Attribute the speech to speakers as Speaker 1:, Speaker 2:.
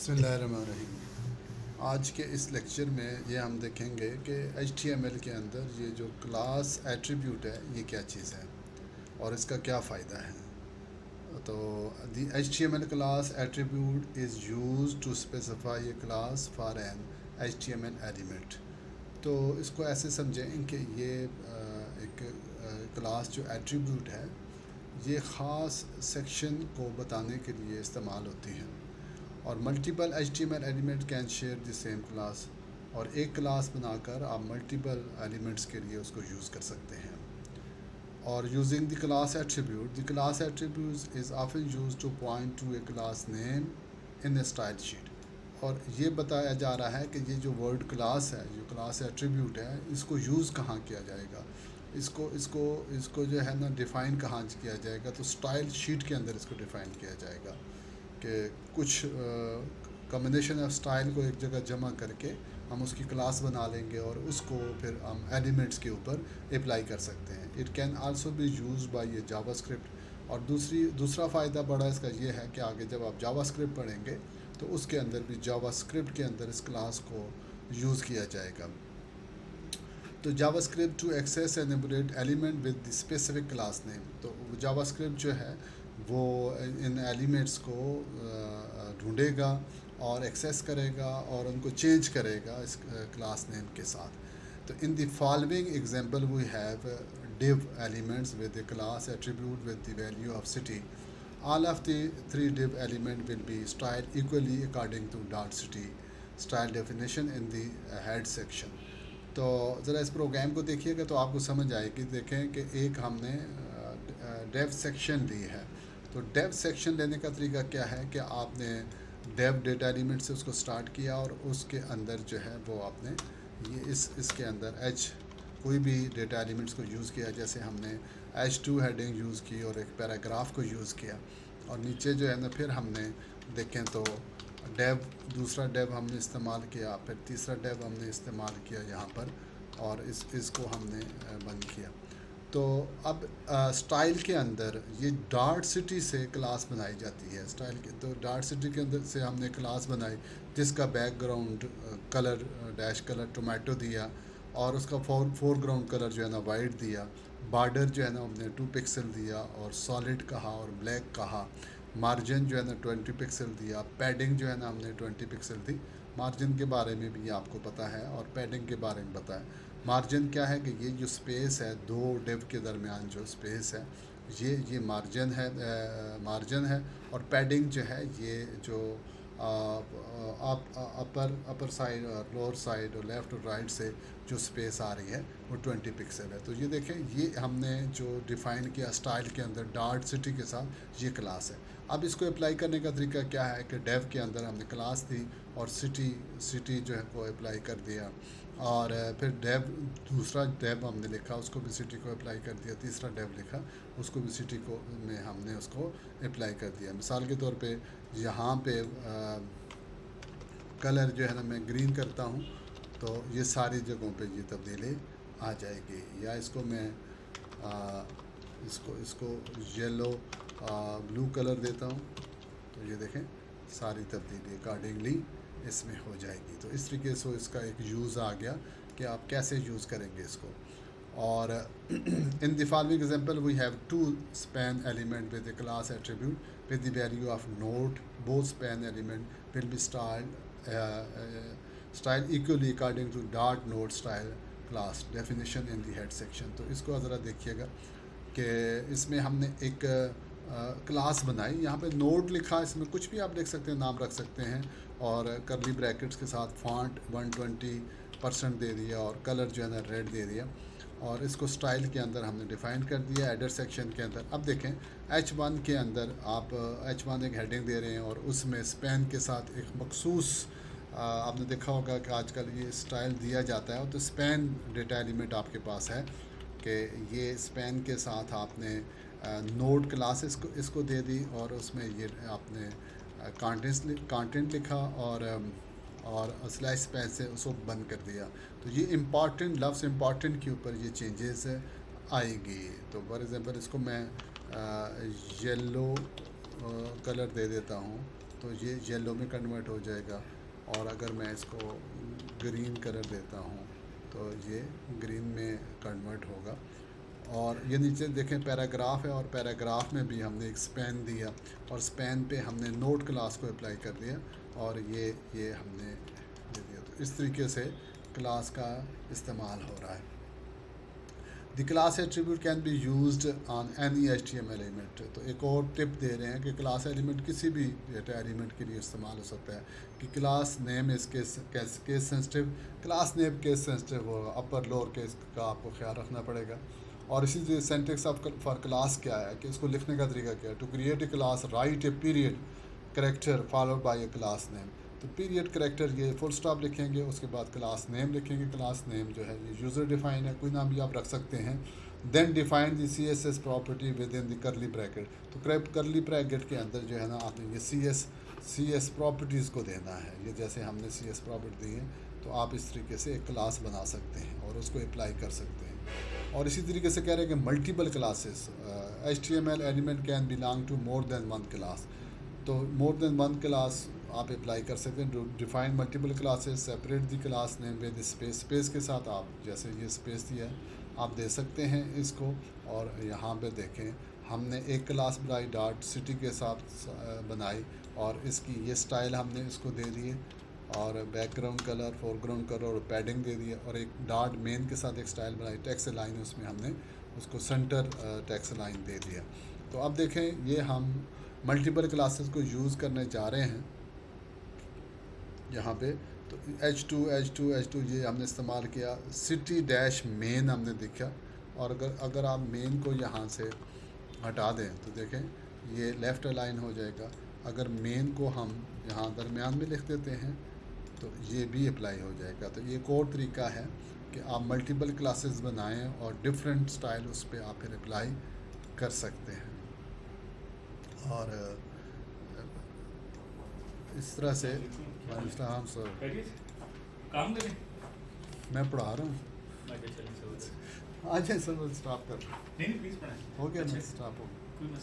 Speaker 1: बिस्मिल्लाहिर्रहमानिर्रहीम। आज के इस लेक्चर में ये हम देखेंगे कि HTML के अंदर ये जो क्लास एट्रीब्यूट है ये क्या चीज़ है और इसका क्या फ़ायदा है। तो the HTML class attribute is used to specify a class for an HTML element. तो इसको ऐसे समझें कि ये एक क्लास जो एट्रीब्यूट है ये ख़ास सेक्शन को बताने के लिए इस्तेमाल होती है और multiple HTML element can share the same class. और एक क्लास बनाकर आप मल्टीपल एलिमेंट्स के लिए उसको यूज़ कर सकते हैं। और using the class attribute is often use two point two A class name in A style sheet. और ये बताया जा रहा है कि ये जो वर्ड क्लास है, जो क्लास एट्रीब्यूट है, इसको यूज़ कहाँ किया जाएगा, इसको इसको इसको जो है ना डिफ़ाइन कहाँ किया जाएगा। तो स्टाइल शीट के अंदर इसको डिफ़ाइन किया जाएगा कि कुछ कम्बिनेशन ऑफ स्टाइल को एक जगह जमा करके हम उसकी क्लास बना लेंगे और उसको फिर हम एलिमेंट्स के ऊपर अप्लाई कर सकते हैं। It can also be use by A JavaScript. और दूसरा फ़ायदा बड़ा इसका ये है कि आगे जब आप जावास्क्रिप्ट पढ़ेंगे तो उसके अंदर भी जावास्क्रिप्ट के अंदर इस क्लास को यूज़ किया जाएगा। तो JavaScript to access and emulate element with the specific class name. तो जावास्क्रिप्ट जो है वो इन एलिमेंट्स को ढूंढेगा और एक्सेस करेगा और उनको चेंज करेगा इस क्लास नेम के साथ। तो in the following example we have div elements with a class attribute with the value of city. All of the three div element will be styled equally according to dot city style definition in the head section. तो ज़रा इस programme को देखिएगा तो आपको समझ आएगी। देखें कि एक हमने डेव सेक्शन ली है। तो डेव सेक्शन लेने का तरीका क्या है कि आपने डेव डेटा एलिमेंट से उसको स्टार्ट किया और उसके अंदर जो है वो आपने ये इसके अंदर कोई भी डेटा एलिमेंट्स को यूज़ किया। जैसे हमने H2 हेडिंग यूज़ की और एक पैराग्राफ को यूज़ किया और नीचे जो है ना फिर हमने देखें तो दूसरा डेव हमने इस्तेमाल किया, फिर तीसरा डेव हमने इस्तेमाल किया यहाँ पर और इसको हमने बंद किया। तो अब स्टाइल के अंदर ये डार्ट सिटी से क्लास बनाई जाती है। स्टाइल के तो डार्ट सिटी के अंदर से हमने क्लास बनाई जिसका background colour dash colour tomato दिया और उसका फोरग्राउंड कलर जो है ना वाइट दिया। बॉर्डर जो है ना हमने 2 पिक्सल दिया और सॉलिड कहा और ब्लैक कहा। मार्जिन जो है ना 20 पिक्सल दिया। पैडिंग जो है ना हमने 20 पिक्सल दी। मार्जिन के बारे में भी आपको पता है और पैडिंग के बारे में पता है। मार्जिन क्या है कि ये जो स्पेस है दो डिव के दरमियान जो स्पेस है ये मार्जिन है। और पैडिंग जो है ये जो अपर साइड और लोअर साइड और लेफ़्ट और राइट से जो स्पेस आ रही है वो 20 पिक्सल है। तो ये देखें ये हमने जो डिफ़ाइन किया स्टाइल के अंदर डार्ट सिटी के साथ ये क्लास है। अब इसको अप्लाई करने का तरीका क्या है कि डेव के अंदर हमने क्लास दी और सिटी जो है वो अप्लाई कर दिया और फिर दूसरा डेव हमने लिखा उसको भी सिटी को अप्लाई कर दिया। तीसरा डेव लिखा उसको भी सिटी को में हमने उसको अप्लाई कर दिया। मिसाल के तौर पे यहाँ पे कलर जो है ना मैं ग्रीन करता हूँ तो ये सारी जगहों पे ये तब्दीली आ जाएगी। या इसको मैं इसको येलो ब्लू कलर देता हूँ तो ये देखें सारी तब्दीली अकॉर्डिंगली इसमें हो जाएगी। तो इस तरीके से इसका एक यूज़ आ गया कि आप कैसे यूज़ करेंगे इसको। और in the following example we have 2 span element with the class attribute with the value of note. Both span element will be styled equally according to dot node style class definition in the head section. तो इसको ज़रा देखिएगा कि इसमें हमने एक class बनाई। यहाँ पे नोड लिखा, इसमें कुछ भी आप लिख सकते हैं, नाम रख सकते हैं और करली ब्रैकेट्स के साथ फॉन्ट 120% दे दिया और कलर जो है ना रेड दे दिया और इसको स्टाइल के अंदर हमने डिफ़ाइन कर दिया एडर सेक्शन के अंदर। अब देखें H1 के अंदर आप H1 एक हेडिंग दे रहे हैं और उसमें स्पैन के साथ एक मखसूस आपने देखा होगा कि आजकल ये स्टाइल दिया जाता है। तो स्पैन डेटा एलिमेंट आपके पास है कि ये स्पैन के साथ आपने नोड क्लास इसको दे दी और उसमें ये आपने कंटेंट लिखा और स्लैश स्पैन से उसको बंद कर दिया। तो ये इम्पॉर्टेंट लफ्ज़ इम्पॉर्टेंट के ऊपर ये चेंजेस आएगी। तो फॉर एग्ज़ाम्पल इसको मैं येलो कलर दे देता हूँ तो ये येलो में कन्वर्ट हो जाएगा। और अगर मैं इसको ग्रीन कलर देता हूँ तो ये ग्रीन में कन्वर्ट होगा। और ये नीचे देखें पैराग्राफ है, और पैराग्राफ में भी हमने एक स्पैन दिया, और स्पैन पे हमने नोट क्लास को अप्लाई कर दिया, और ये हमने दे दिया। तो इस तरीके से क्लास का इस्तेमाल हो रहा है। The class attribute can be used on any HTML element. तो एक और टिप दे रहे हैं कि क्लास एलिमेंट किसी भी डेटा एलिमेंट के लिए इस्तेमाल हो सकता है। कि क्लास नेम इस case sensitive, class name case sensitive होगा, अपर लोअर केस का आपको ख्याल रखना पड़ेगा। और इसी तरह सिंटैक्स ऑफ फॉर क्लास क्या है, कि इसको लिखने का तरीका क्या है। To create a class write a period character followed by a class name. तो पीरियड करेक्टर ये फुल स्टॉप लिखेंगे, उसके बाद क्लास नेम लिखेंगे। क्लास नेम जो है ये यूज़र डिफाइन है, कोई नाम भी आप रख सकते हैं। Then define the CSS property within the curly bracket. तो करली ब्रैकेट के अंदर जो है ना आपने ये CS प्रॉपर्टीज़ को देना है। ये जैसे हमने CS प्रॉपर्टी दी है, तो आप इस तरीके से एक क्लास बना सकते हैं और उसको अप्लाई कर सकते हैं। और इसी तरीके से कह रहे हैं कि multiple classes HTML element can belong to more than one class. तो मोर देन वन क्लास आप अप्लाई कर सकते हैं। Define multiple classes, separate the class name with space के साथ आप जैसे ये स्पेस दिया है आप दे सकते हैं इसको। और यहाँ पे देखें हमने एक क्लास बनाई डॉट सिटी के साथ बनाई, और इसकी ये स्टाइल हमने इसको दे दिए, और बैकग्राउंड कलर, फोरग्राउंड कलर और पैडिंग दे दिया। और एक डॉट मेन के साथ एक स्टाइल बनाई टेक्स्ट लाइन, उसमें हमने उसको सेंटर टेक्स्ट लाइन दे दिया। तो अब देखें ये हम मल्टीपल क्लासेस को यूज़ करने जा रहे हैं यहाँ पे। तो H2 ये हमने इस्तेमाल किया। सिटी डैश मेन हमने देखा, और अगर आप मेन को यहाँ से हटा दें तो देखें ये लेफ़्ट अलाइन हो जाएगा। अगर मेन को हम यहाँ दरमियान में लिख देते हैं तो ये भी अप्लाई हो जाएगा। तो ये एक और तरीका है कि आप मल्टीपल क्लासेस बनाएं और डिफरेंट स्टाइल उस पर आप फिर अप्लाई कर सकते हैं। और इस तरह से हम सर
Speaker 2: काम करें,
Speaker 1: मैं पढ़ा रहा हूँ।
Speaker 2: मैं क्या चलें सर?
Speaker 1: आ जाए सर, स्टॉप कर।
Speaker 2: नहीं प्लीज़ पढ़ाएं।
Speaker 1: हो गया,
Speaker 2: अच्छा।
Speaker 1: मैं स्टॉप हो गया।